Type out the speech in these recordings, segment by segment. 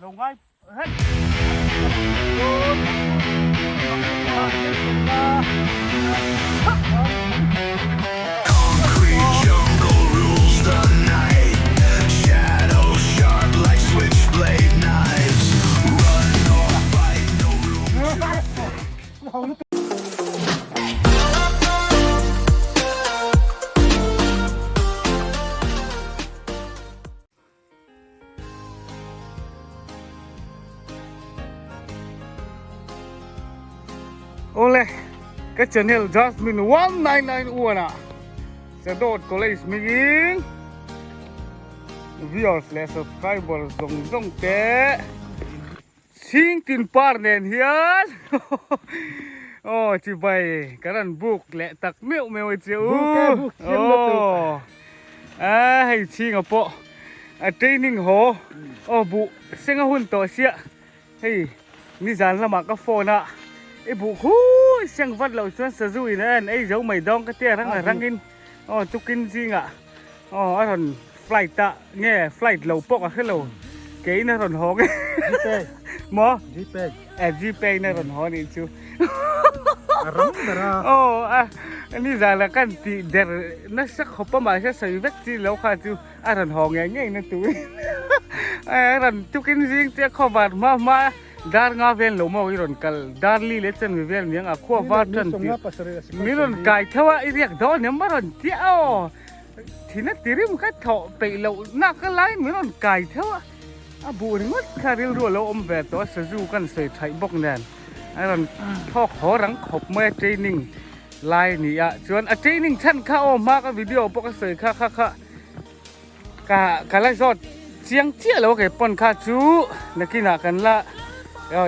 ลงไว้เฮ้ย Concrete jungle rules the night. Shadows sharp like switchblade knives. Run or fight, no room to โอ้เลยก็เจนเฮลจัสมิน199อ้วนอ่ะจะโดดก็เลยสมิงviewers และ subscribers ตรงเตะชิงตินปาร์เนนเฮียนโอ้จีบไปการันบุกและตักเมียวเจ้าโอ้ให้ชิงอ่ะปะเทรนนิ่งโหโอ้บุเสียงหุ่นต่อเสียเฮ้ยนี่จานละหมากก็โฟนอ่ะไอ้บุกฮู้เสียงวัดเราชวนสะดุยนั่นไอ้เจ้าไม่ดองก็เตี้ยรังกินอ๋อตุกินจริงอ่ะอ๋ออันนั้นไฟล์ตะเนี่ยไฟล์เราปกอ่ะคือเราเก๋น่าสนหงหมอจีเป้น่าสนหงนี่ชูโอ้อันนี้จะละกันที่เดร์นักสักขบมาใช้สายเวกที่เราขาดจูอันนั้นหงไงนั่นตัวอันนั้นตุกินจริงเจ้าขบมาดาร์งาเวลโลมาวิรอนกัลดาร์ลีเลชันวิเวลยังอ่ะขั้ววาร์ทันที่มิรอนไก่เท่าไอ้เรียกดอนเนี่ยมารอนเจ้าที่นั่นตีริมก็ถอไปเรานักอะไรมิรอนไก่เท่าบูริงดคาริลรัวเราอมแบบตัวสจูกันใส่ไทยบกแนนไอ้รอนพ่อขอรังขบเมื่อเทรนนิ่งไลน์นี่อ่ะส่วนเทรนนิ่งชั้นข้าออกมาก็วิดีโอปกติค่ะกะไล่สดเสียงเจี๊ยแล้วก็ปนข้าจูนักกินกันละ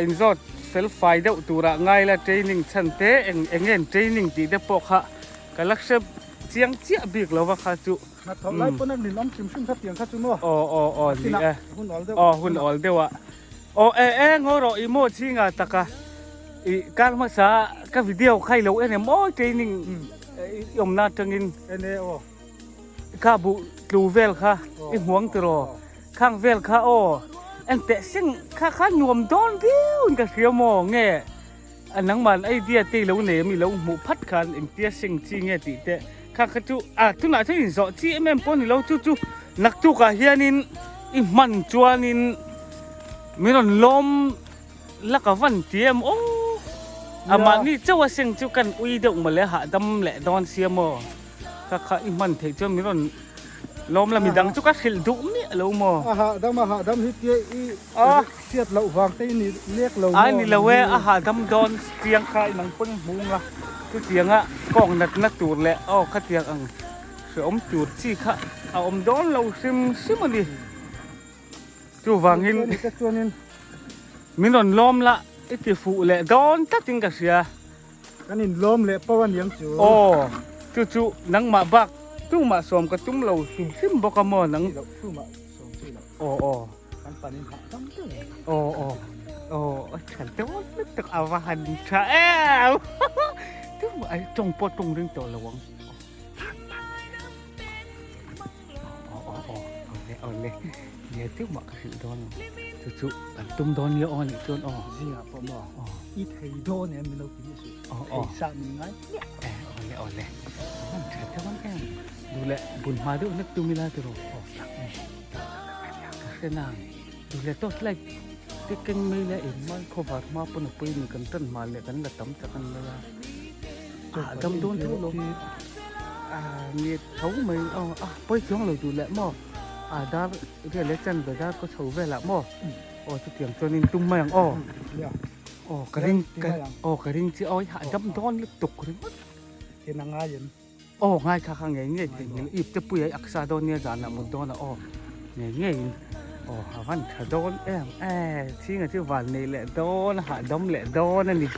อินสอดเซลฟ์ไฟเดอตัวง่ายละเทรนนิ่งชั้นเตะเอ็งเทรนนิ่งตีเดปกค่ะกะลักษณะเสียงเจี๊ยบีกแล้วว่าข้าจูมาทำไรปนักนิล้อมชิมชิมทับเตียงข้าจุโม่อ๋อนี่หุ่นออลเดียวหุ่นออลเดียวงอรออีโมชิงอ่ะตะกะการมาษากับวิดีโอใครเราเนี่ยโมเทรนนิ่งยมนาจังอินเนี่ยข้าบุดูเวลค่ะอีห่วงตรอข้างเวลค่ะอันแต่ซึ่งข้าหน่วมโดนเดียวกับเสียมองเงี้ยอันนั้นมันไอเดียตีเราเนี่ยมีเราหมู่พัดกันเอ็งเตี้ยสิ่งที่เงี้ยตีแต่ข้าจูทุน่าจะยินสอที่แม่ปนเราจูนักจูกะเฮียนินอีมันจวนินมีนนลมลักวันเตียมโอ้มันนี่เจ้าว่าสิ่งจูกันอุยเดงมาเลยหาดำแหละดอนเสียมข้าอีมันเถอะจนมีนนลมละมีดังจุกขิลดุเนี่ยเราโม่หาดำฮิตเยอีเสียดเราวางตีนี่เรียกเรานี่เราเว้หาดำดอนเตียงใครหนังปึ้งมุงละคือเตียงกล้องนัดตูดแหละข้าเตียงเสือมจูดที่ข้าอมดอนเราซิมันดิจูวางหินมีนนลมละไอ้ที่ฟูแหละดอนตัดจิงกะเสียกันนี่ลมเลยเพราะว่าเลี้ยงจูจูนังมาบักตุ้มมาสวมกับตุ้มเราซิมบอกมอนังตุ้มมาสวมชื่อเรากันปานินหาตั้งเจ้าฉันจะว่านึกถึงอาวหันชาตุ้มไอ้จงปอตรงเรื่องตัวระวังเอาเลยเนี่ยตุ้มมาคือดอนจูตุ้มดอนเยอะอ่อนอีกจนจริงอ่ะผมบอกอีไทยโดนเนี่ยมีเราที่สุดไทยสามีไงเอาเลยฉันจะว่าดูแลบุญมาด้วยนักดูมิลาตัวแค่นั้นดูแลตัวเล็กที่เก่งไม่เลยเอ็มมันขบมาปนปุยมีกันต้นมาเลยกันละตั้มจะกันเลยดำโดนทุกลมมีเขาไม่ไปช่วงเราดูแลหม้อดาเรียกเล็กจันแต่ดาก็เฉาเวลาหม้อจะเตรียมจนินตุ้มมาอย่างกระดิ่งที่เอาหาดำโดนลึกตกกระดิ่งเห็นง่ายยันง่ายข้างไงเงี้ยอีบจะปุยอักษาโดนเนี่ยจานละมันโดนเงี้ยวันถ้าโดนที่ไงที่วันนี้แหละโดนหาดมแหละโดนนั่นนี่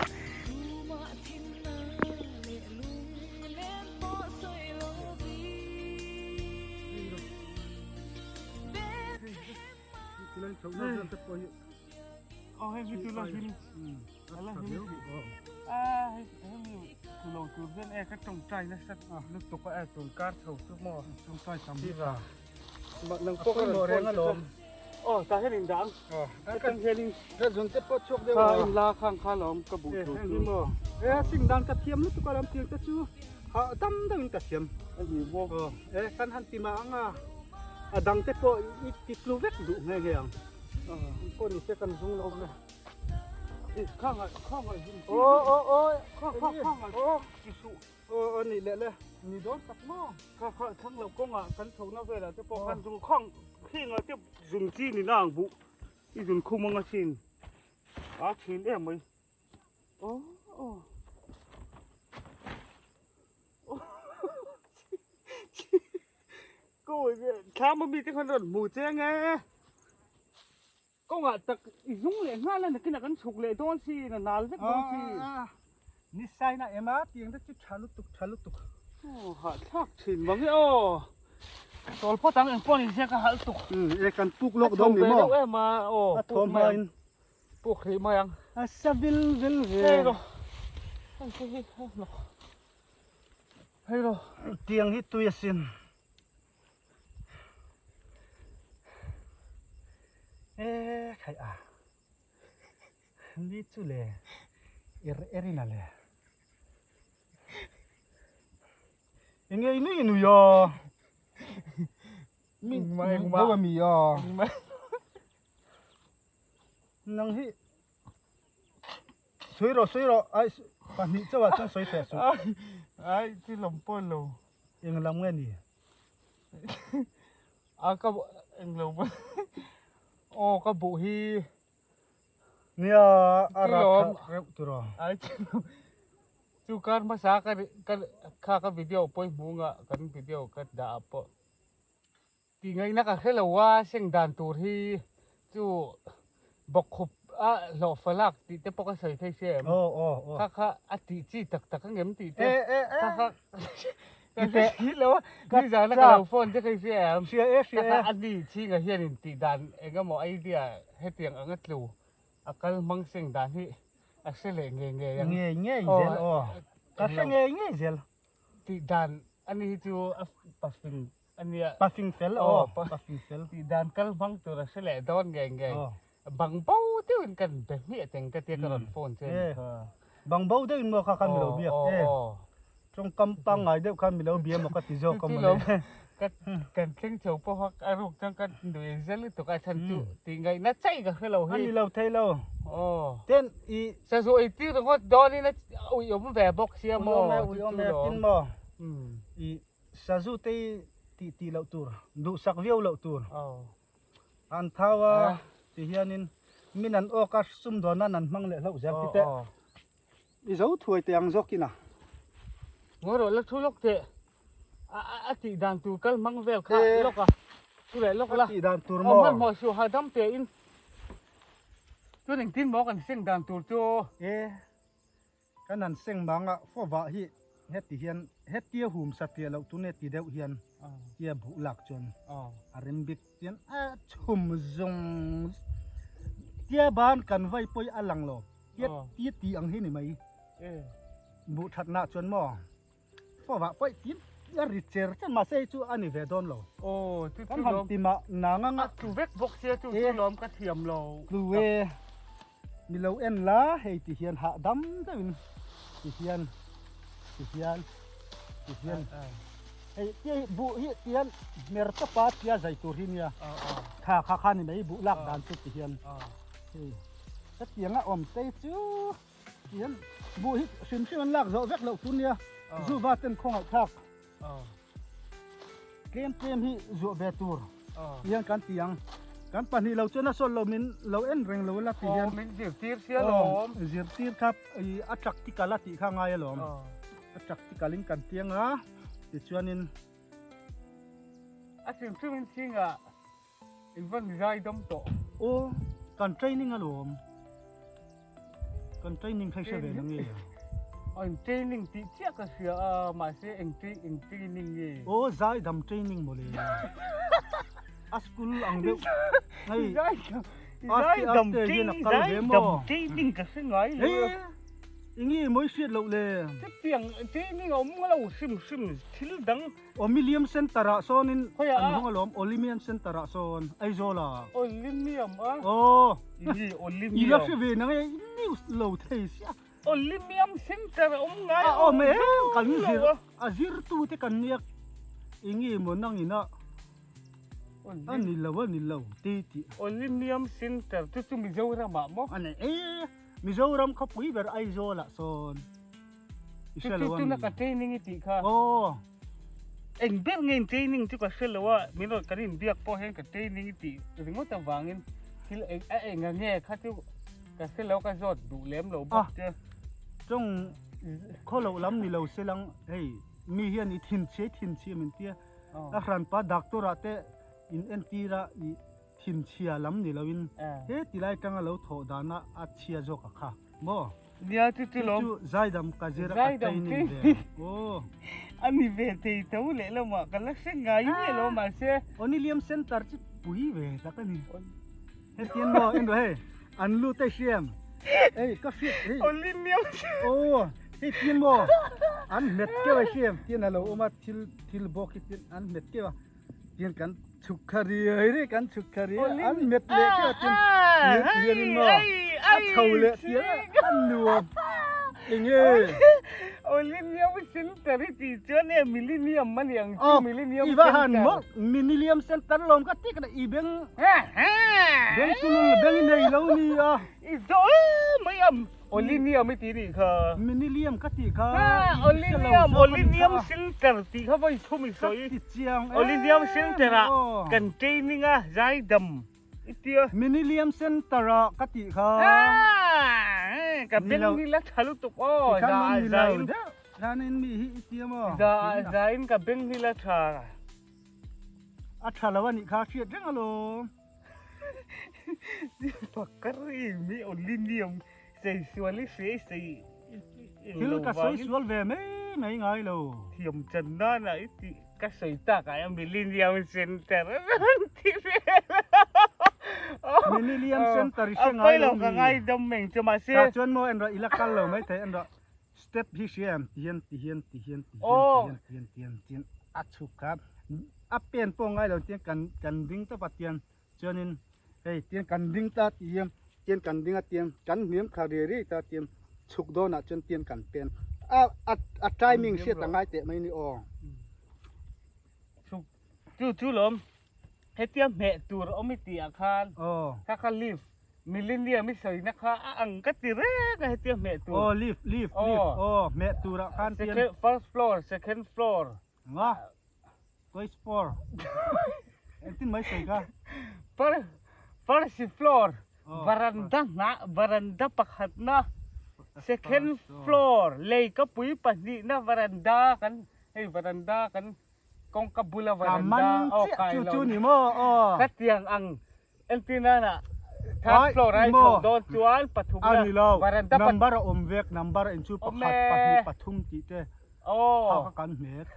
ให้วิจุลหินอะไรหินให้มีคือเราคือเพื่อนก็ตรงใจนะสักนึกตัวก็ตรงการเขาทุกหม้อตรงใจทำที่ว่านังพวกเราเรียนลม oh ta hen dang kan hen cái dùng cái pot chọc đấy kha mà in la khang kha lom ka bu tu anh mà sinh đàn cắt thiêm lúc tôi làm tiền cái chú họ đâm đâm cắt thiêm ani bo kan han ti ma anga adang te po it lu vek du nge ge ang ko ni se kan zung lo na khang ai ô ki su ô ni le ni don tak mo kha thang lo kong kan thau na ve la te po kan dung khang khi nga te zum chi ni nang bu i dun khum nga chin a chin em mai ô cô khá mà bị cái con đồn mù che nghe cô ngạ tật dũng lệ ngay lên cái nào cái sụp lệ đó xí là nào rất đó xí ni sai na ema tiếng đó chút chalut tuk hả thắc chìm bằng cái ô rồi phó tăng em phó đi xe cái hả tục e kan puk lok dom ni mo em mà ô thom hain buộc thì mà ăn savil vil hay ve rồi hay rồi tiếng hit tu yasin e khai a ni chu le erina le Inge inu yo mình đâu mà mì yo mà nang hi suy rồi ai bạn nghĩ cho bạn trong suy phèn suy ai cái lòng pôn lù Inge làm nghe nè cái bộ anh lù ô cái bộ hi nia ara tu rồi ai chú kan masa cái video poi bunga kan video kan da po ti ngai na ka khela wa seng dan tur hi chu bok khup a lo falak ti te poka sai thai sem oh kha ati chi tak ngem ti te e kha cái hi lo ni za na ka phone te kai sem sia kha adi chi nga hian in ti dan enga mo idea he tiang angat lu akal mang seng dan hi asele nge yang nghe zel ka nghe zel ti dan ani chu pasing ania passing fel passing fel ti dan kal bang tu ra sele don nge bang bau tu kan be mi teng ka te karon phone chen bang bau de mo ka kan lo biak trong kampang ngai de kan mi lo bia mo ka ti zo kam le kan thing chou po hak aruk chang kan du zel tu ka chan chu ti ngai na chai ka khelo hi ani lo thai lo ten i sa zo i ti ro don ni na ui om ve bok sia mo tin mo i sa zu te ti lo tur du sak viau lo tur an thawa ti hianin minan o ka sum do nan an mang le lo zel ti te i zo thuai te ang zokina ngoro la thu lok te a ti dan tu kal mang vel kha lok a tu le lok la ti dan tur mo mo mo su ha dam te in tu ning tin mo kan sing dan tur chu kan an seng manga fo wa hi het ti hian het tia hum sa tia lo tu ne ti deuh hian tia bu lak chon arim bik tian a chum zong tia ban kan vai poi alang lo tia ti ang hi ni mai bu that na chon mo fo wa poi tin ya richer chan ma sei chu ani ve don lo tu kan ham ti ma na nga tu vek bok sia tu lom ka thiam lo lu we mi lo en la hei ti hian ha dam dawin ti hian hei ti bu hi tian mer ta pa tia zai tur hi nia kha ni mai bu lak dan tu ti hian hei ta tianga om te chu hian bu hi sim lak zo vek lo tu nia zu va ten khong au thak kem hi zo be tur hian kan tiang kan pani lo chona sol lo min lo en reng lo la ti hian min dir tir sia lom zir tir khap i atrak ti kala ti kha ngai lom atrak ti kalin kan tianga ti chuanin a sim min singa in van zai dom to kan training alom kan training khai se ve na nge in training ti chia ka sia ma se in training ye zai dam training mo le a school ang de zai dam training ka se ngai อีงี้มวยเสียดเราเลย จะเตียงที่นี่เราไม่เราซึมทิลดัง โอมิเลียมเซนตระโซนิน เฮ้ยอ่ะ อันห้องอารมณ์โอลิเมียมเซนตระโซนไอโซล่า โอลิเมียมอ่ะ โอ้ อีโอลิ อี เมีย ลัก ม ษณ์เวนังไอ้นิวส์โลเทสย โอลิเมียมเซ็นเตอร์ไง โอ้แม่กันซิรซิรตูที่กันเนี่ยอีงี้มันนั่งอีน่ะอันนี้เราตีตี โอลิเมียมเซ็นเตอร์ที่มีเจ้าระบาดมั้ง อันนี้มิโซรัมเขาปุยเบอร์ไอโซล่ะโซนอิ ที่ เชลวัน นักเทรนนิ่งที่ค่ะ โอ้ เอ็งเบี้ยเงินเทรนนิ่งที่ก็เชื่อว่ามีรถกันเบี้ยพอเห็นกับเทรนนิ่งที่ถึงว่าจะวางเงินที่เอ็งเงี้ยค่ะที่ก็เชื่อแล้วก็จอดดูเลี้ยมเราบอกเจ้า จงเขาเราล้ำนี่เราเสลังเฮ้ยมีเฮียนี่ทินเชียมันเตี้ยอาครันป้าดักตัวระเตอินเอ็นตีระอีทินเชียล้ำนี่เราอินเฮ้ตีไล่จังเราโถดานะอาเชียจกค่ะบ่ เนี่ยที่ลม ใจดำกะเจระกะใจนี่เด้โอ้ อันนี้เวทีเท่าเลยแล้วมากันแล้วเสียงไงเนี่ยเรามาเสีย โอนี่เลียมเซ็นเตอร์จิปุยเวตะกันนี่เฮ้ยเตียนบ่เอ็นดูเฮ้ยอันลูเตเชียมเอ้ยก็ฟิตเฮ้ย โอลิเมียม โอ้ที่เตียนบ่อันเม็ดเกี่ยวเชียมเตียนอะไรโอมาทิลบอกเตียนอันเม็ดเกี่ยวเตียนกันชุกคารีเฮ้ยกันชุกคารีอันเม็ดเล็กเกี่ยวเตียนเตียนนี่บ่อันเท่าเล็กเตียนอันนัวเองเอ้ย โอลิเมียมเซ็นเตอร์ที่เจ้าเนี่ยมิลเลนเนียมมันอย่างมิลเลนเนียม อีบ้าหันบ่มินิเลียมเซ็นเตอร์ลมก็ติกระอีเบงเบงตุลเบงในเรานี่อ่ะ อีโจ้ไม่ยอมโอลิเนียมไม่ตีนี่ค่ะ มินิเลียมก็ติกะ โอลิเนียมเซ็นเตอร์ที่เขาไปทุ่มสอย ติเจียง โอลิเนียมเซ็นเตอร์กันเทรนนิ่งอ่ะใจดำอีเดีย มินิเลียมเซ็นเตอร์ก็ติกะ กับเป็นนี่ละทะลุตุกโอ้ กัน ใจ มันมี ใจ เราเด้อร้านนี้มีฮิเตียมอ่ะ ใจกับเป็นนี่ละทา อัฐาละวันนี้ข้าเชียดจังอะโล ปักกะรีมีโอลิเนียมใส่สวนลิเซ่ใส่ ทิลก็สวยสวยเวไม่ง่ายโล เทียมจันนั่นน่ะไอ้ที่ก็ใส่ตากายมิลเลนเนียมเซ็นเตอร์ที่เรีย มินิเลียมเซ็นเตอร์ เอา เชียง ไป ราย เราก็ง่ายดำเมงจะมาเสีย ถ้าชวนโมอันเราอิลักกันเราไม่แต่อันเราสเต็ปที่เชียมเทียนอัดชุกครับอัปเปลี่ยนปงไงเราเทียนกันดิ้งตะปัดเทียนจนินเฮ้ยเทียนกันดิ้งตาเทียมเทียนกันดิ้งเทียมกันเหนียมคาเดรีตาเทียมชุกโดนจนเทียนกันเป็นอัดใจมิงเสียตั้งไงเตะไม่นี่อ๋อ จู่ๆลมให้เตรียมแม่ตัวเอาไม่ตีอาคาร อ๋อ ถ้าเขาลีฟมิลเลนเนียมไม่ใส่นะคะอังก็ตีเร่ก็ให้เตรียมแม่ตัว โอ้ลีฟโอ้แม่ตูระคันเทียน first floor second floor งะตัวสปอร์เอ็นตินไม่ใช่กะ first floor baranda na baranda pakat na second floor lay ka puy pa ni na baranda kan hey baranda kan kung kabula baranda oh cucu ni mo oh kat yang ang entina na third floor ay don chuan pathum na baranda number omvek number inchu pakat pathum ti te oh kan met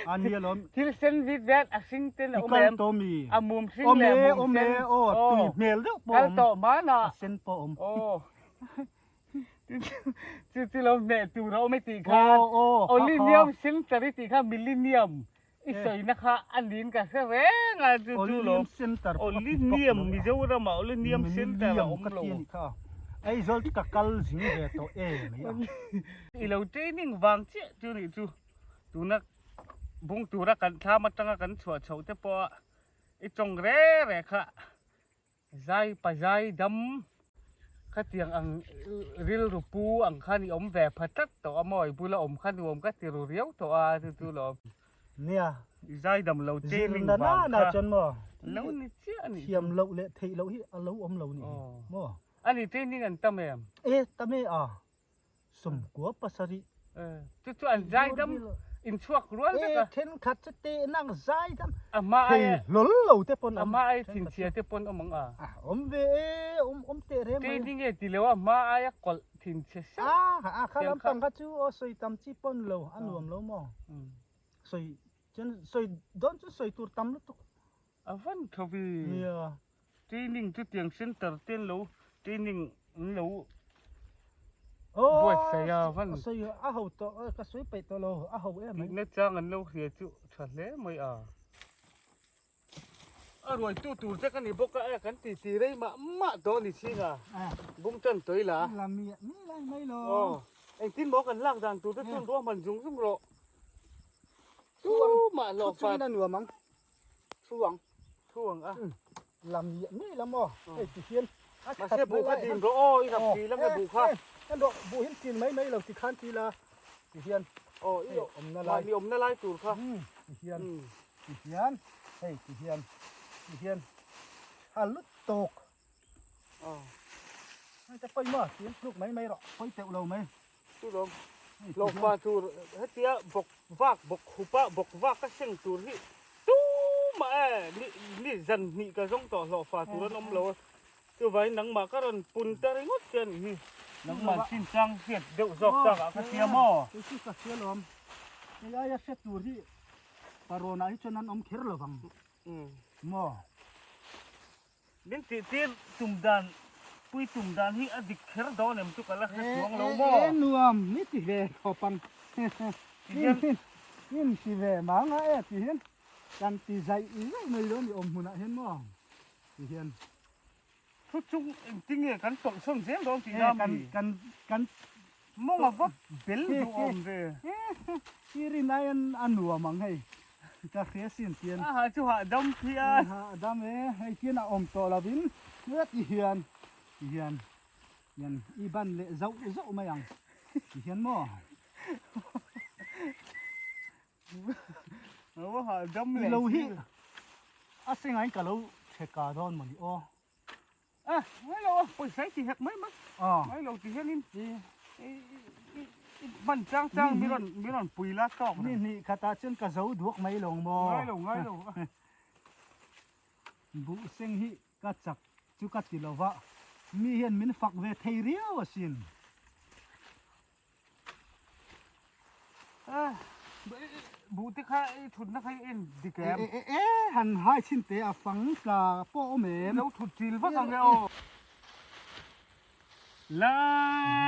อันนี้ล้ม ทิลเซนวิดแวดอาซิงเตน อี โอก เม กัน ม โตมี อามุมซิง โอ แล เม มุมเซน โอ้ตุยเมลเด้อปอ กัน ม โตมานะ เซนปอม โอ้ที่เราแม่ตูเราไม่ตี โอ้ ค่ะ โอ้ โอลิเนียมซินตริตีค่ะมิลเลนเนียมอีสอยนะคะอันนี้กันเสร็จงานจู่ โอลิ ๆ เนี ล ย ม มเซนเตอร์ โอลิเนียมมีเจ้าเรามาโอลิเนียมเซนเตอร์อมโล ไอ้จอลที่กักกัลสิงเวโตเอ๋ไม่อ่ะ อีเราเทรนนิ่งวางเจ้าจู่นี่จู่นักบุงตูรักกันท้ามาตั้งกันชัวเฉาแต่พอไอ้จงเร่ค่ะใจไปใจดำข้าเตียงอังริลรูปูอังขันอมแวพัดตัวอมอยบุละอมขันอมก็ติรูเรียวตัวจู่ๆลม เนี่ย ใจดำเราเทร จิ น น นิ่ง ดาว าง น่า ค่ะ จนบ่ แล้วนี่เจ้านี่ เทียมเราเละเทเราฮิเราอมเรานี่บ่ อันนี้เทรนนิ่งอันตั้มเอง เอ๊ะตะเมอ่ะสมกัวปัสริ จู่ๆอันใจดำอินชัวกล้วน เอ๊ เลย เทนขัดจะเตนั่งใจดำ อามาไอ้ เฮ้ยหล่นเหล่าเตปน อามาไอ้ถิ่นเสียเทปนอมังอมเวอมเตเร เทร ม นนิ่งเอติเลวอามาไอ้กอลถิ่นเสีย ข้าลำปังก็จูสวยตำจีปนเหล่าอันรวมเหล่ามั้งสวยจนสวยโดนจนสวยตัวตำลุตุ อาวันทวี เนี่ย เทรนนิ่งจุดเตียงเซ็นเตอร์เตียนโลเทรนนิ่งโล โ bôi xài à vẫn xây à hậu to cái suối bể to lô à hậu em ấy nét trang anh lâu thì chịu thật lẽ mới à rồi tu chắc cái này bốc cái tí đấy mà đó thì xin à à bung chân tới là làm miệng ní lại mấy lô anh tin bốc cần lang rằng tu rất chân đó mình dùng xong rồi tu mà lọ phạt phạt là nửa mắng xuống thuồng à làm miệng ní lắm mò cái chỉ hiên mà xe bù cái tìm rồi gặp gì lắm cái bù khác cái độ bù hiên tiền mấy lần thì khăn thì là chỉ hiên ý ôm nó lại lại đi ôm nó lại tụt khác chỉ hiên hey chỉ hiên lúc tộtจะไปมาเสียงลูกไม่หรอกไปเตะเราไหม tu rồi lọ phạt tu hết tía bọc vác cái xương tu hi tu mà ni dần ni cái giống tỏ lọ phạt tu nó nóng lâu tu vậy nắng mà cái đòn bùn ta đấy ngót chân hi nắng mà xin trang việt đậu dọc ra cái tía mò cái gì cái tía lom cái ai sẽ tu hi corona hi cho nên ông khэр là vàng mò đến tía tùm đàn hi adik khэр đó nem tu cái là hết xuống lâu mò nuông nít thì về khó bằng nhìn thì về mà ngay thì hiềnกันตีใจอีกไม่รู้นี่อมหุ่นเห็นมั้งตีเห็น ทุกจุงจริงๆกันตกส่งเสียงร้องตี กั น้ำ กัน มองว่าเป็นดูอมเลย ที่รินายอันหนัวมั้งให้จะเสียสินเตียน หาจุหาดำเพีย ดำให้เตียนอมตัวละบินเมื่อตีเห็นยันอีบันเละเจ้าไม่ยังตีเห็นมั้ง ว่าหาดำเลย เราฮิอาศัยไงกับเราเช็คการ์ดอนมันอ๋อ ไม่เราไปใช้ที่หักไม่มั้งไม่เราที่เห็นนี่มันจ้างมีรอนปุ๋ยละตอก นี่คาตาเช่นกระเจ้าดวกไม่ลงมั้ง ง่ายลง บุเซงฮิกัดจักจุกัดติลาวะมีเห็นมินฝักเวทเรียวสินบูติค่ะถุนนักให้เอ็นดิแกม หันให้ชินเตะฝังกาป้อเมน แล้วถุดจิลว่าทำไงลา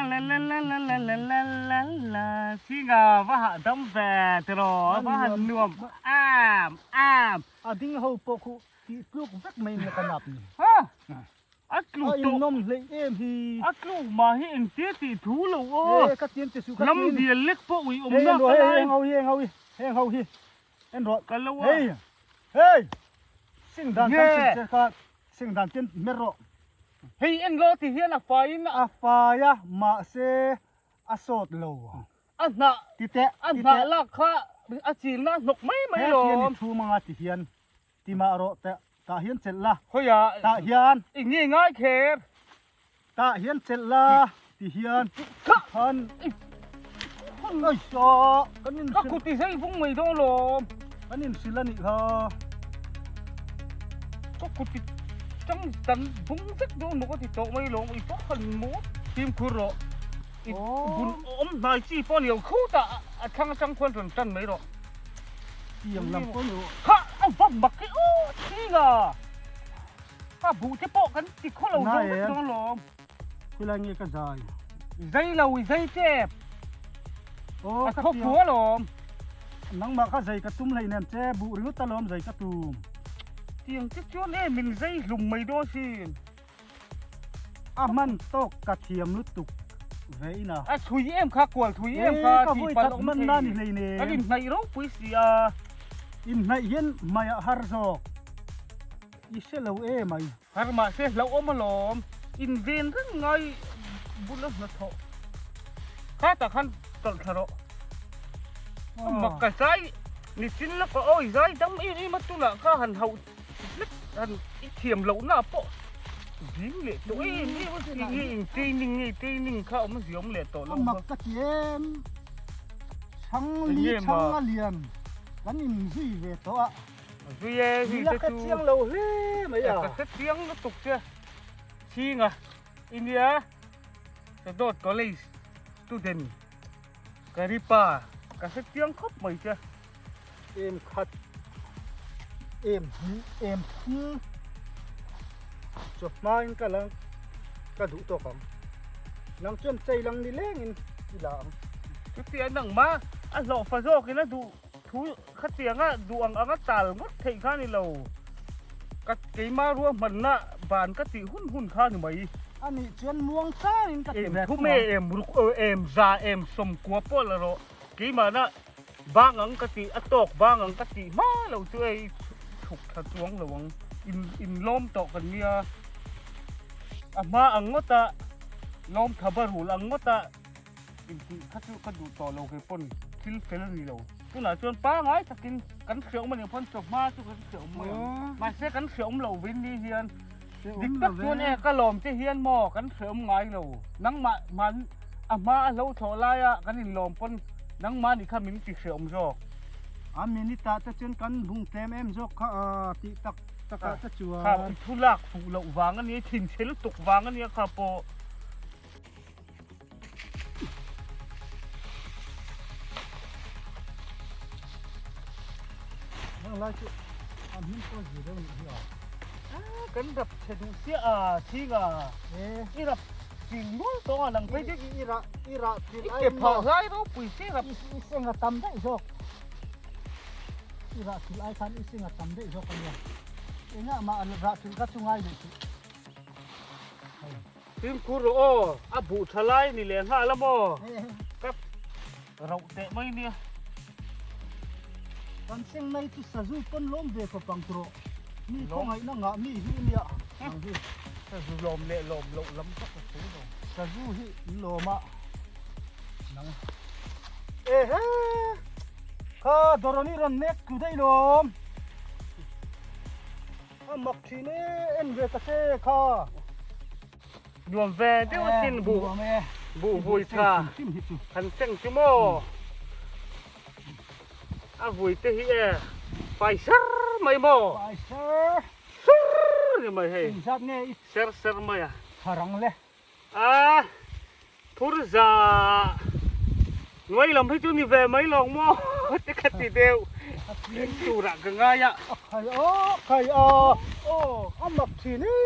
ลาลาลาลาลาลาลาลาลาที่งาว่าหาดำแฝดตลอดว่าหันนวมอ้ามดิ้งเขาปกุที่ลูกสักไม่มีขนาดนี้ ฮะอักลู ไอ้ โต นมเลยฮี อักลูมาให้เอ็นเตี้ยตีถูลูโอ้ กัดเตียนจะสุกัด ลำเดียเล็กปะอุ้ยอม เฮ้ย นัก รอ อะไร เฮ้ยเฮาเอ็นรอ กันแล้ววะ เฮ้ยสิ่งดันกันสิ่งกัดสิ่งดันเตียนเมรอ เฮ้ยเอ็นรอที่เฮียนักไฟนะ อาฟายะมาเซอาโซดโล อันน่ะ ติเตะ อันน่ะลักค่ะอาจีนนะนกไม่หรอ เฮียนทูมังอาติเฮียนที่มารอแต่ตาเฮียนเสร็จละ เฮ้ยอะ ตาเฮียน อีกนี่ง่ายเขต ตาเฮียนเสร็จละที่เฮียนท่านไอ้ชอกันนิน ก็กูตีใส่ฟุ้งไม่ต้องลม กันนินสิละนี่ฮะ ก็กูตีจังตันฟุ้งสักโดนนกติดโตไม่ลงอีกพวกคนมูทีมคุรออีกบุญอมนายจีป้อนเหลียวคู่ตาช่างคนสนจันไม่หรอ เตียงลำก็อยู่ ข้าเอาบักบักโอ้ที่งาข้าบูจะโปกันติดข้อเราต้องลม คุยอะไรเงี้ยกันได้ ใจเราใจเจ็บ โอ้ ครอบครัวลม นังมาข้าใจกระตุ้มเลยเนี่ยเจ๊บุหรือตะลมใจกระตุ้ม เตียงจะชวนมินใจลุมไม่โดสิน มันตกกระเทียมลุตุกเว้ยนะ ถุยเอ็มข้ากวลถุยเอ็มข้า ก็ ที่ วุ่น ปั ตั ล ด อม มันนั่นเลยเนี่ย อันนี้ในรูปปุยเสีย อินในเย็นมาฮาร์โซอิเชลเอาไหม ฮาร์มาเซ่เราอมมาลมอินเวนทั้งไงบุญละนัทโตข้าตะขันตลทะโรมักกะใจนี่สินแล้วก็โอ้ยใจดำอีมาตุละข้าหันเฮาเล็กหันอีเทียมเหล่าหน้าโปดิ้งเละตัวนี่มันตีนิ่งข้าเอามันเสียมเละตัวลง มักกะเทียมช่างลีช่างเลียนกันอินซีเวตัว duy duyนี่ cho กระเทียมเราเฮ้ไม่อะ cái tiếng nó tục chưa chi ngà India cái đốt có lấy student cái ripa cái tiếng khóc mày chưa เอ็มคัดเอ็มจบมาอินกันแล้วกระดูตัวของ นังจนใจลังนี่เล่งอินที่หลัง cái tiền đằng mà à lọ phá rô cái nó đủ thú khát tiếng á đủ ăn ăn tալ mất thị khá này lầu cái mà rùa mình á bàn cái tỷ hun khá như mấy อันนี้เชียนม่วงซ่าอินกับ em thu mê em rục em ra em sum quá po là rồi cái mà nó bang ăn cái tỷ à tอกbang ăn cái tỷ má lầu chơi thục thật xuống lầu in lom tอกกันเนี่ยà mà ăn ngót ta lom thà bờ hủ ăn ngót ta khátดูต่อเราเคยปนทิลเฟลนี่เราตัวหน้าชวนป้าไงถ้ากินกันเสียงมันอย่างพ้นจบมาตัวกันเสียงมันมาเสียกันเสียงเราวินนี่เฮียนดิกตักชวนก็หลอมจะเฮียนหม้อกันเสียงไงเรานังมันมาเราถอลายอ่ะกันหลอมปนนังมานี่ข้ามินติเสียงจอก อามินิตาจะเชียนกันบุงเต็มเอ็มจกติตักตะกะจะจัว ข้าทุลักผูเราวางอันนี้ถิ่นเชลตกวางอันนี้ข้าโป นั่งไล่จุอามินก็อยู่ได้ไม่หรอ กันดับเฉดูเสียทิ้งนี่ดับจริงด้วยตัวหลังไป ไม่ ดิ ได้อีระที่ไอ้ เก็บผ้าไว้เราปุ๋ยเสียดับ อีเสียงตำได้จกอีระที่ไอ้คันอีเสียงตำได้จกกันเนี่ยเอ็งมาอันระที่กัดจุงไงดิ ทีมคูโรโออาบุทลายนี่แหละฮะละโมกับเราเตะไม่เนี่ย กันเสียงในที่สะดุต้นล้มเด็กกับปังโตรมีข้องไอ้นั่งอ่ะมีหิเนี่ยฟังดิ ถ้าดูลมเละลมลมล้ำสักสูงลง สะดุหิโลมานังเอ๊ะข้าดอรนี่รันเน็กกูได้ลมอ่ะมักทีนี้เอ็นเวตเซ่ข้า ดวงแวเดี๋ยวกินบุบุยชา ทิมหิตุ ขันเส้นจุโมอาบุยเตะเฮียไฟซ่าไม่โม ไปเซ่ ซ่าเนี่ยไม่ให้ อินซัดเนี่ย เซอร์เซอร์ไม่อะ หารังเลย ทุรจาหน่วยลำให้จุนี่แวไม่ลองโมจะขัดตีเดียวตูรักกันง่ายอะ ใครใครโอ้อ่ะมักทีนี้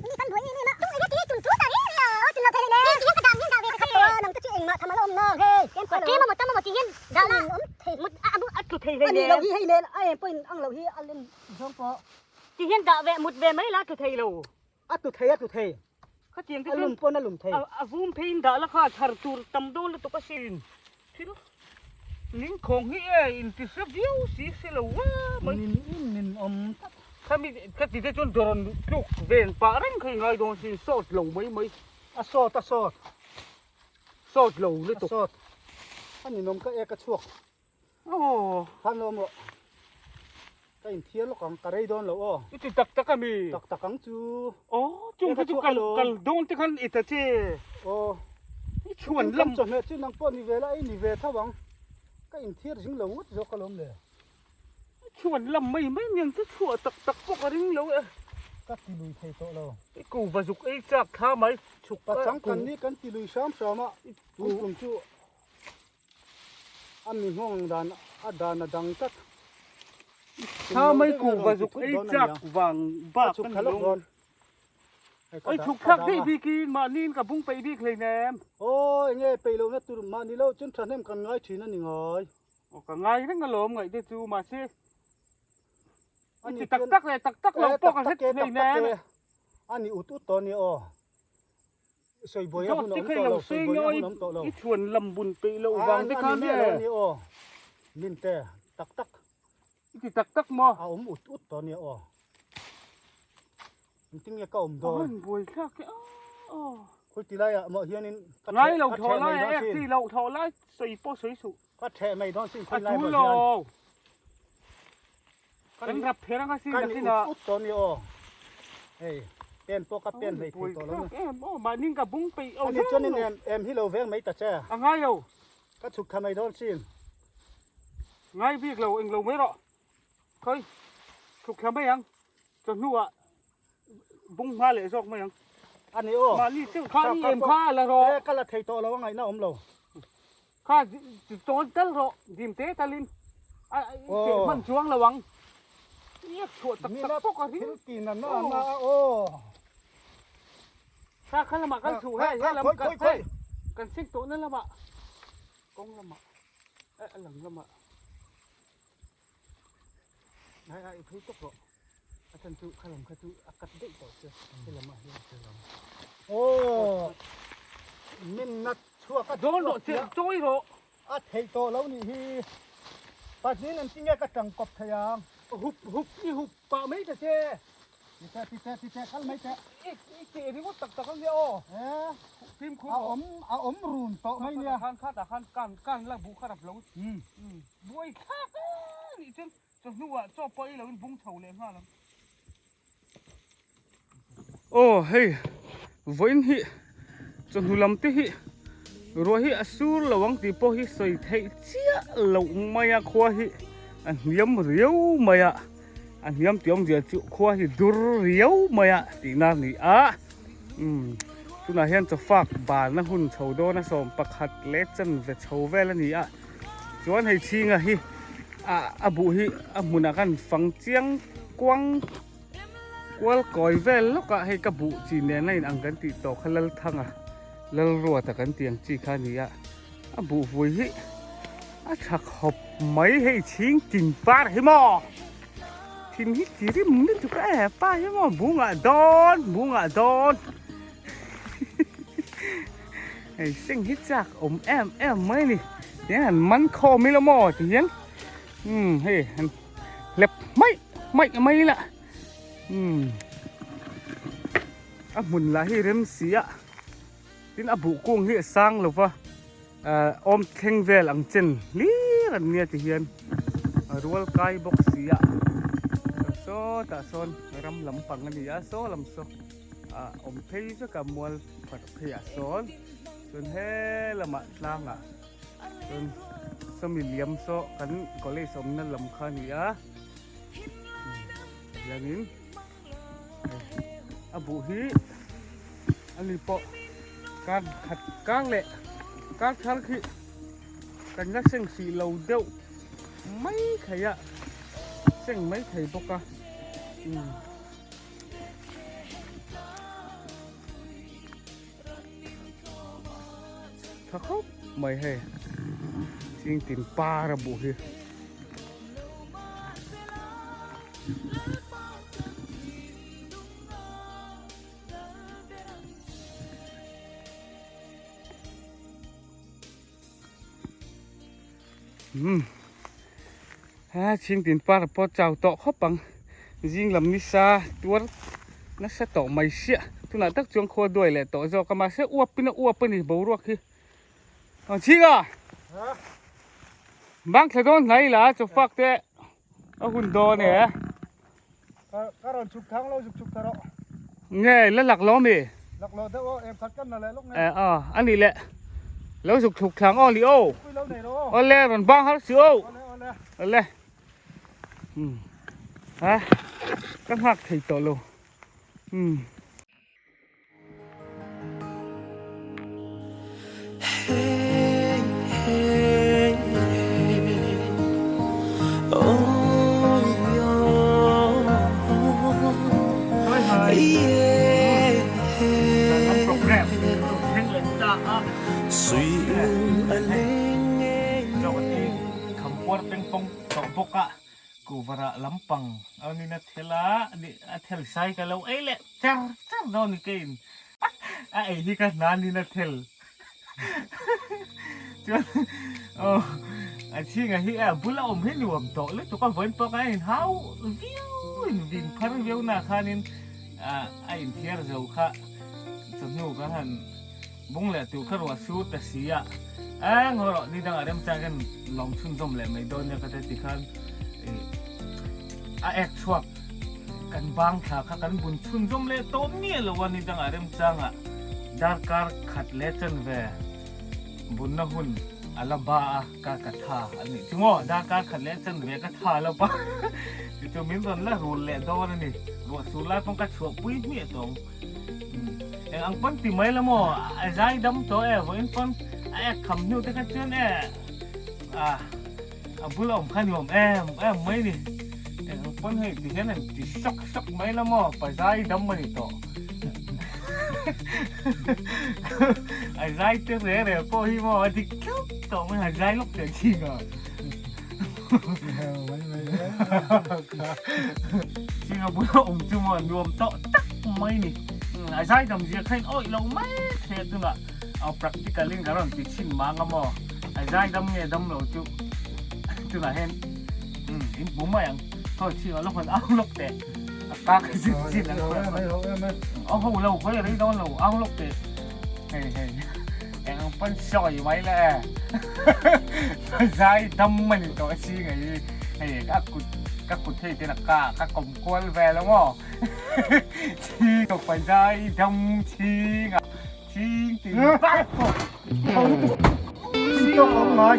นี่กันหัวนี่มาตุ้งไอ้ที่จุนจุดอะไรเนี่ยจุนเราเทเลยเนี่ยที่ยังกระดังยังดาวเวกระเทยน้องก็ชื่อเองมาทำมาลมเนาะเฮ้ยเกมมาหมดตั้งมาหมดที่ยันดาวละเทมุดอ่ะมุดอ่ะจุดเทเลย อัน เนี่ นี้ ย เราฮีให้เล่นไอ้ปืนอังเราฮีอันเล่นช่องปอ ที่ยันดาวเวมุดเวไม่ละจุดเทโล อ่ะตุเทอ่ะตุเท เขาเจียงที่ อ่ะ ลุ ลุ ม มปนอ่ะลุมเท ฟูมเพนดาละค่ะชาร์ตูร์ตำโดนละตุกสินที่รู้นิ่งคงเฮียอินทิสบิวสิเสลวะไม่ นินตัด ข้ามีข้าติดจนโดนลูกเวนปารันเคยไงโดนสิสอดลงไม่อ่ะโซด สอดลงเลยตุก โซดอันนี้นมก็เอกชวก โอ้ พันนมก็อินเทียนลูกของกระไรโดนแล้วอ๋อ ที่ตักมี ตักกังจู โอ้จุงเขาจุกันโดนที่ขันอิตาเจ โอ้ ชวนลำ จนเนี่ยชื่อนังปนนิเวลไอ้นิเวศท่าวังก็อินเทียนสิงเหลวจกกระลมเลย ชวนลำไม่ยังจะชั่วตักพวกอะไรแล้วเอ้ ก็ตีลุยไทยโตเรา กูบาจุกไอ้จักข้าไหมฉุก ปัจจังกันนี้กันตีลุยซ้ำซ้ำอ่ะกูกลุ่มจูอันมีห้องดานดานดังตัด ข้าไม่กูบาจุกไอ้จักวางบ้า ฉุก กัน ขลัก ล ก่อง น ไอ้ฉุกทักได้พี่กินมานี่กับบุ้งไปดีเคยแนม โอ้ยเงี้ยไปลงนั่นตุ่มมานี่แล้วจนทันเห็นกันง่ายทีนั่นนี่ไง โอ้ก็ไงนั่งกระโหลมไงได้จูมาสิอันนี้ตักเลยตักเราปอกกันให้เคยแนม อันนี้อุดตอนนี้อ๋อสวยบ่อย ยอด หุ่น ที่ น้ำ เคย โต เรา เราสว ซื้ ย อ บ่อย ย่อย หุ่นน้ำโตเรา ที่ชวนลำบุญไปเราวางที่ข้าเนี่ย นี่อ๋อมินแต่ตัก ที่ตักมอ เอาอุดตอนนี้อ๋อจริงๆเนี่ยก็อมโด โอ้ น ยบวยข้าแกอ๋อ คุยตีไรอ่ะมาเฮียนี่ ไงเราถอไล่แอ๊กที่เราถอไล่ใส่โป้สวยสุ ก็แทะไม่ดอนสิคุ อ่ะ ยไล่ ทุ มา โล เฮีย กันรับเพลงก็สิ กัน นะ นี่ ที่น่ะ อุดตอนนี้อ๋อเฮ้ยเป็นปกเป็นให้ บวย ตัว ข้า แล้ว แกโอ้มานิ่งกับบุ้งไปเอา อันนี้จนนี่เอ็มที่เราแวงไม่ตัดแช่ อ่ะไงเอา ก็ฉุกทำไม่ดอนสิ ไงพี่เราเองเราไม่หรอกเคยถูกแค่ไม่ยังจนหัวบุ้งมาเลยซอกไม่ยัง อันนี้อ๋อ มานี่ซึ่งข้านี่เอ็มข้าละรอ ก็ละไทยโตเราว่าไงนะอมเรา ข้าโจนเตลรอดิมเตตาลินอ่ะเสียมันช่วงระวังเนี่ยชวดตัก มี ตั นะ กปกติ ที่กินนั่นนะโอ้ ถ้าขันละมากันถูให้ให้ลำกันกันซิ่งโตนั่นละมากงละมาหลังละมาไอ้พี่ตกหรออาจารย์จูขันลำขันจูอากัดได้ต่อเชื่อให้ละมาให้ละมาโอ้มินนัดชั่วก็ โดนโดนเจ็บจ้อยหรอ อะเทโตแล้วนี่ฮีปัจจุบันจริงๆก็จังกบทยาม หุบนี่หุบป่าไม่จะเจ๊ ที่แต่ขั้นไม่แต่ อีเจ๊ที่ว่าตักกันเดียวพิมพ์คุณเอาอมรูนโตไม่เนี่ย ขันข้าแต่ขันกันแล้วบุขันดับลงบุยข้านี่จนนัวจ่อไปแล้วมันบุ้งเฉาเลยข้าแล้วโอ้เฮ้ยวันนี้จนหุ่นลำตีฮีรัวฮีอสูรระวังตีโพฮีใส่ไทยเจี๊ยเหลวมายาขวาฮีอันยำเรียวมายาอันยำเตียมเจียจุขวาฮีดูเรียวมายาตีนานี่ตุน่าเห็นจะฝากบานนะหุ่นเฉาโดนะสมประคัดเล็ดจันเวชเฉาเวลนี่จวนให้ชิงฮีบุฮีมุนักันฟังเจียงกวางกวลก่อยเวลแล้วก็ให้กบุจีเนในอังกันติต่อขลัลทังลลรัวตะกันเตียงจีขานี่บุหุยชักหอบไม่ให้ชิงจินปาให้หมอทีนี้จีริมนี่ถูกแอบป้าให้หมอบุงดอนไอ้สิ่งที่จากแอมไม่นี่เนี่ยมันคอไม่ละหมอจีเห็นเฮ้ยเล็บไม่ละหมุนละให้เริ่มเสียทีนี้บุกุ้งที่สร้างหรือว่าอมเข่งเวลอังเจนลีกันเนี่ยที่เห็นรัวไก่บกเสียโซ่ตาโซนรำลำปังนี่โซ่ลำโซ่อมเพย์จะกับมวลผัดเพย์โซนจนเฮละมาสร้างจนสมิเลียมโซ่กันก็เลยสมนั่นลำคานี่อย่างนี้บุฮีอันนี้ปะการขัดก้างเละการทันคือการนักเส้นสีเหลาเดียวไม่ขยะเส้นไม่ไถ่ปะถ้าเขาไม่ให้จริงตินปลาระบุฮีชิงตินปลาพอเจ้าต่อเข้าปังยิงลำนิสาตัวนักต่อไม่เสียทุนักตักจวงโคด้วยแหละต่อจะกมาเสียอ้วปนี่บ่รัวคือชิงบางแค่โดนไหนล่ะจะฟักแต่หุ่นโดเนี่ยก็รอนชุกทั้งเราชุกทะเลาะเนี่ยแล้วหลักล้อมีหลักล้อแต่ว่าเอ็มทัดกันอะไรลูกไงอันนี้แหละแล้วฉุกทางอ้อลิโอเอาเลยมันบ้างฮัลโหลเอาเลยก็หักถีตัวโลกูวระลำปังเอานี่นะเทล่านี่เทลใส่กันแล้วแหละจ้าโดนกินไอ้ที่กันนานนี่นะเทลจนไอ้ที่ไงที่บุญละให้หน่วมโตเลยตัวก็เว้นปอกไอ้เท้าวิ่งพันเวียวหน้าข้านินไอ้เทียร์เจ้าข้าจนนู่ก็หันบุ้งแหละตัวข้ารัวสู้แต่เสียงอนี่ดังอะไรมันจะกันลองชุนจมแหละไม่โดนเนี่ยก็จะติดขันแอกชวกกันบางขากันบุญชุนจมเลยต้มเนี่ยละวันนี้ดังอะไรมันจังดาร์การขัดเล็ดจันเวบุญนะหุ่นอัลบากากทาอันนี้จึงว่าดาร์การขัดเล็ดจันเวกทาแล้วปะจะมีตอนละรูเล็ดดอนนี่รัวสุไลป้องกันชวกปุ้ยเมียตรงอังปันติไม่ละมั้งไอ้ใจดำตัววันปันคำนู้นแต่กันจนบุญละขันยมไม่นี่ปันให้ดิฉันนั่นดิช็อกไม่ละมั้งไปใจดำมันนี่ต่อ ai dai tiếc thế để po hi mo thì kéo cậu mới ai dai lúc tiền chi ngờ chi ngờ bữa ông chú mà nuông to tắc mấy nè ai dai đầm gì khen ôi lâu mấy thế tu nè practically cái đó thì xin mang ngắm mo ai dai đầm nghe đầm lâu chú tu nè hen in bố mày ăn thôi chi ngờ lúc còn áo lúc tệ các cái gì chi là ông không lâu phải đấy đó lâu áo lúc tệ em phân soi mấy lẽ dài đâm mình to chi ngày các cụ thể tên là các công quân về lắm à chi có phải dài đâm chi ngà chi thì bắt Xin cho ông nói.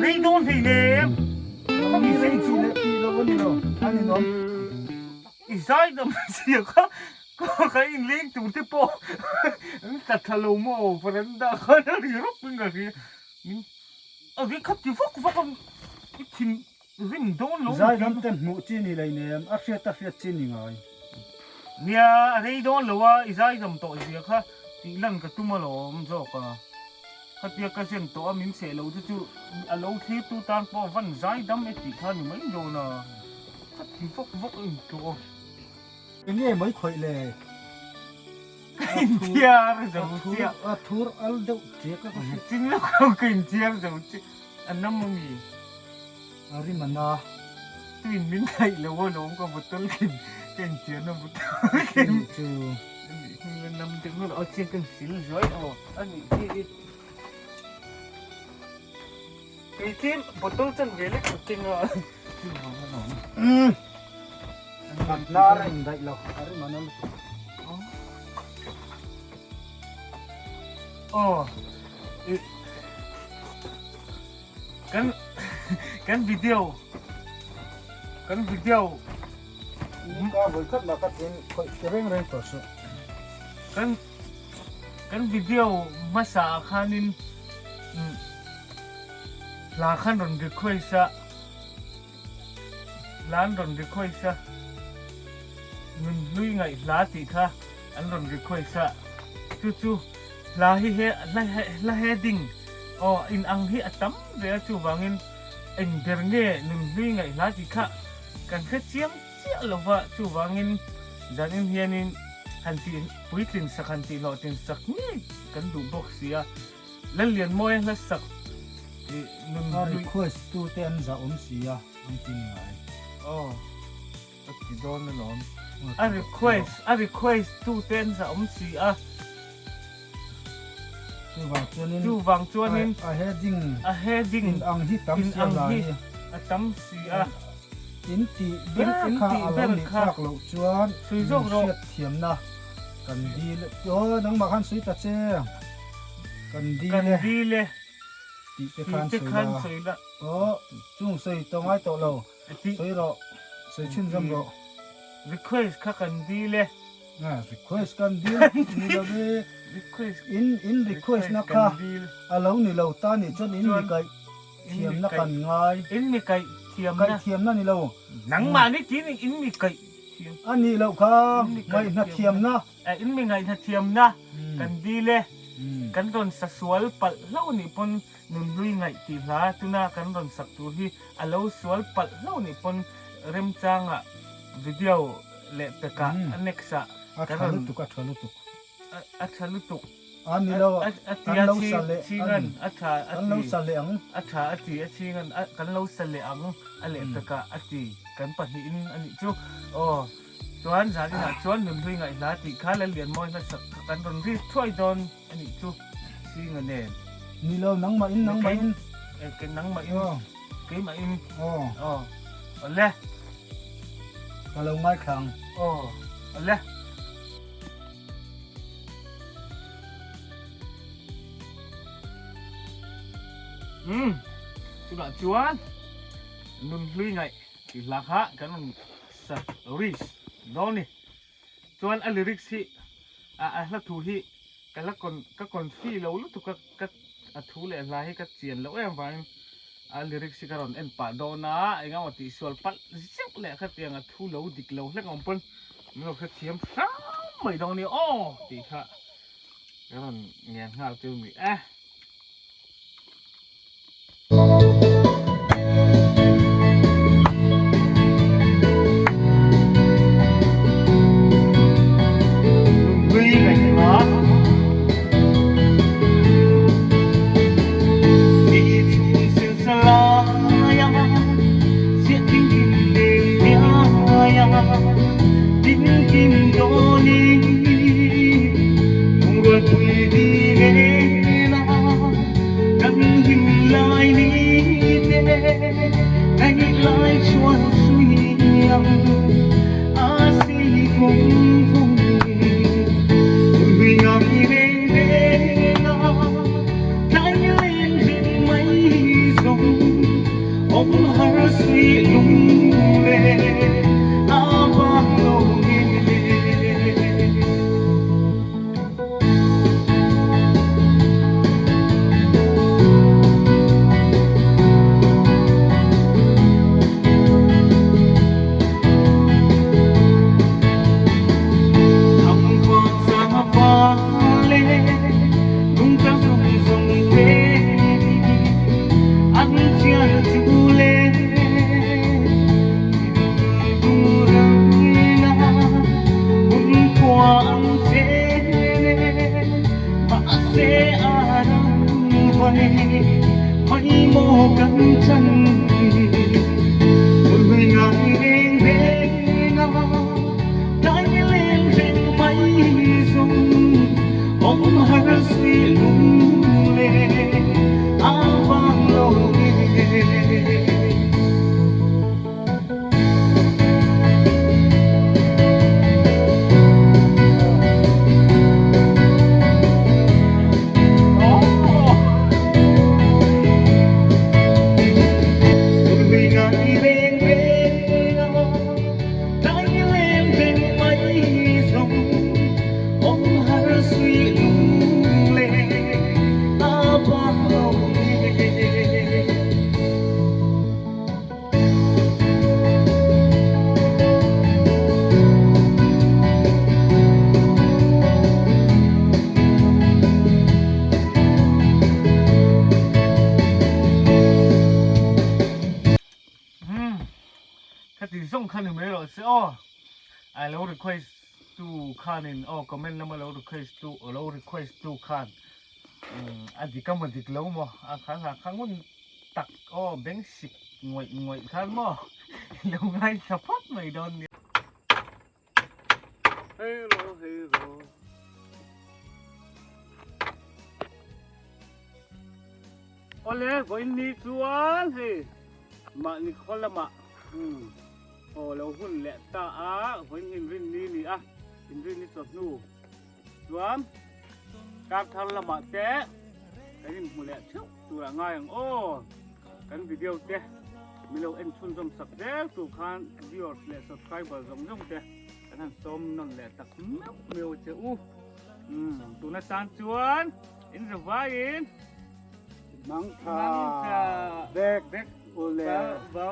gây đôn thì nè Không bị gì chi lệ tí đâu có đi đâu. Anh đi nói. dài đâm chi có cái link tụi tiếp po thật là lâu mồ và đến đã khơi nó đi rút bên người kia ở cái khắp thì phúc không cái thìn rình đôn lâu Dài lắm tên mụ chi này này nè. Ác phiết chi này ngồi. nia ở đây đôn lâu à dài đâm tội gì khác thì lần cái tụi mà lo rồi cả khắp việc cái chuyện tội mình sẽ lâu chứ à lâu khi tụi tan po vẫn dài đâm ấy thì thôi mấy rồi nè khắp thì phúc rồi Cái này mới khỏe lệ. chia rồi chia Thur al đâu chia các cái. chính là không cần chia rồi anh năm mươi Ari mana. tuy mình thấy là vô nó có một tuần cần chia nó một tuần Chu. năm tiếng nó ở trên cần xíu rồi anh cái thêm một tuần chân về lấy một kinh rồi Na ra indai lo. Ari mana lu. cái video Ka voi khat la ka tin khoi reng reng to so. cái video masa khanin là khan ron cái khơi sa lan ron cái khơi sa mình lui ngày lá thì kha anh ron cái khơi sa chu là la heading in ang hi atam ve chu wangin en bernge nun lui ngày lá thì kha kan kha chiang chia lova chu wangin zanin hianin hantin puitin sakhanti lo tin sakni kan du box sia lan lian moi la sak nun Ari lui request tu ten za sia. Ang tin ngai. ti don na non a request tu ten sa sia chu wang chuanin a heading a heading in ang hi tam in sia ang la hi ni. atam sia In ti bel in kha ti alo bel ni kha. tak lo chuan. Sui zok ro. Thiam na. Kan di le. Yo nang makan sui ta che. Kan di kan le. di le Ti te ti khan te sui khan la. soi la Chung sui to ngai to lo. ti Sui ro. Sui chin zam ro. request kha kan di le Request kan di ni lo be. request In request na kan kha. di Alo ni lo ta ni chuan in ni kai. Thiam na kan ngai. in mi kai thiam Kai na thiam na ni lo. nang ma ni ti ni in mi kai thiam Ani lo kha. Ngai na thiam na. in mi ngai na thiam na kan di le Mm. kan ron sa sual pal lau ni pon nun lui ngai ti hla tuna kan ron sak tu hi alo sual pal lau ni pon rem changa video le peka anexa Athalu tu ka thalu tu. athalu tu Ani lo. atia An lo chi sale. chingan An lo sale ang. ati chingan kan lo sale ang ale peka ati kan pahi in ani chu chuan zari na chuan nun lui ngai hla ti khala lian moi na sak kan ron ri thoi don ani chu chingan ne Ni lo nang ma in nang ma in. cái nắng mà in Oh. cái mà in Oh. le Ka lo ngai khang. le chú bạn chuan nun lui ngay thì lạc hạ cái nó sạch ris đó nè chuan a lyrics hi là thu hi cái là còn các con phi lâu lúc tụ các thu lệ là hi các tiền lâu em phải lyrics cái còn em pa do na anh ngao tí sual pat zip lệ các tiền thu lâu dik lâu lệ ngom pun nó các thiam sao ไม่ตรงนี้อ้อตีค่ะแล้วมันเงี้ยข้าวจืดมีอ่ะวิ่งไงเหรอที่ทุ่งเสียงสลายเสียงดิ้งดิ้งเดียวดิ้งดิ้งโดนีคงรวยคุยดีเนล่ะดังหินลายนี้เด้ในลายชวนสุยยังอาศีคงคงวิ่งเอาเร่เร่ล่ะใจเล่นเร่ไม่ส่งองค์หาสีลุงเล่อาบังโลเล่ไม่โมกันจันคนไม่ง่ายเร่งเร่งได้เล่นเร่งไม่ส่งองหาสีลุงเล่อาบังโลเล่ถ้าติดส่งคันหนึ่งไม่หรอกสิอ้อเรา request to คันหนึ่งอ้อคอมเมนต์แล้วมาเรา request to เรา request to คันอันที่ก็มันติดแล้วมั้งครั้งมันตักอ้อแบงค์10งวยคันมั้งแล้วไงสภาพไม่โดนเนี่ยเฮ้ยโลโอ้เลยวันนี้ชวนเฮ้ยมานี่คนละมาโอ้เราหุ่นแหละตาหุ่นหินรินนี่อ่ะหินรินนี่สดนู่รวมการทำละหมาดเจ๊ไอ้นี่หุ่นแหละเช่าตัวง่ายอย่างโอ้กันวิดีโอเจ๊มีเราเอ็นชุนจมสักเจ๊ตัวคานวิดีโอแหละ subscriber จงเจ๊กันนั่นส้มนั่นแหละตักเมียวเจ้าตัวนั้นสานชวนอินระบายอินมังคาเด็กโอเลบ้า